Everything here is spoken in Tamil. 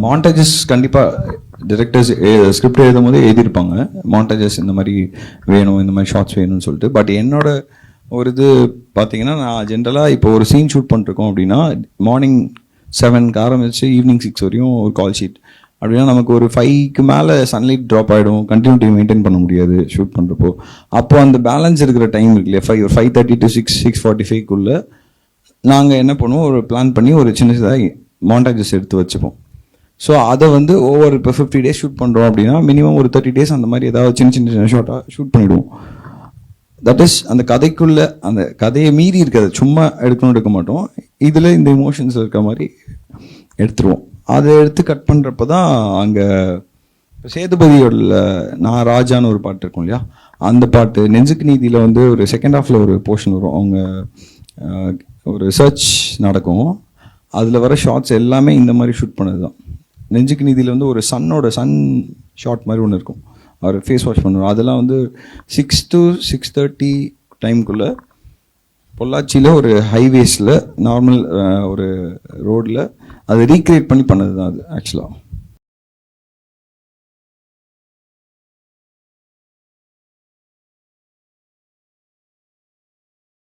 மாண்டேஜஸ் கண்டிப்பாக டிரெக்டர்ஸ் ஸ்கிரிப்ட் எழுதும் போதே எழுதியிருப்பாங்க மாண்டேஜஸ் இந்த மாதிரி வேணும், இந்த மாதிரி ஷார்ட்ஸ் வேணும்னு சொல்லிட்டு. பட் என்னோட ஒரு இது பார்த்தீங்கன்னா, நான் ஜென்ரலாக இப்போ ஒரு சீன் ஷூட் பண்ணிருக்கோம் அப்படின்னா மார்னிங் 7க்கு ஆரம்பிச்சு ஈவினிங் 6 வரையும் ஒரு கால் ஷீட் அப்படின்னா நமக்கு ஒரு 5க்கு மேலே சன்லைட் ட்ராப் ஆகிடும், கண்டினியூட்டி மெயின்டைன் பண்ண முடியாது ஷூட் பண்ணுறப்போ. அப்போ அந்த பேலன்ஸ் இருக்கிற டைம் இருக்கு இல்லையா, 5:30 to 6:45க்குள்ளே நாங்கள் என்ன பண்ணுவோம், ஒரு பிளான் பண்ணி ஒரு சின்னதாக மாண்டேஜஸ் எடுத்து வச்சுப்போம். ஸோ அதை வந்து ஓவர் இப்போ 50 days ஷூட் பண்ணுறோம் அப்படின்னா மினிமம் ஒரு 30 days அந்த மாதிரி ஏதாவது சின்ன சின்ன ஷார்ட்டாக ஷூட் பண்ணிவிடுவோம். தட் இஸ் அந்த கதைக்குள்ளே அந்த கதையை மீறி இருக்காது, சும்மா எடுக்க மாட்டோம். இதில் இந்த இமோஷன்ஸ் இருக்க மாதிரி எடுத்துருவோம். அதை எடுத்து கட் பண்ணுறப்ப தான் அங்கே சேதுபதியோட நான் ராஜான்னு ஒரு பாட்டு இருக்கும் இல்லையா, அந்த பாட்டு நெஞ்சுக்கு நீதியில் வந்து ஒரு செகண்ட் ஹாஃபில் ஒரு போர்ஷன் வரும். அவங்க ஒரு சர்ச் நடக்கும், அதில் வர ஷார்ட்ஸ் எல்லாமே இந்த மாதிரி ஷூட் பண்ணது தான். நெஞ்சுக்கு நீதியில் வந்து ஒரு சன் ஷாட் மாதிரி ஒன்று இருக்கும், அவர் ஃபேஸ் வாஷ் பண்ணுவார். அதெல்லாம் வந்து 6 to 6:30 டைமுக்குள்ளே பொள்ளாச்சியில் ஒரு ஹைவேஸில் நார்மல் ஒரு ரோடில் அதை ரீக்ரியேட் பண்ணி பண்ணது தான் அது ஆக்சுவலாக.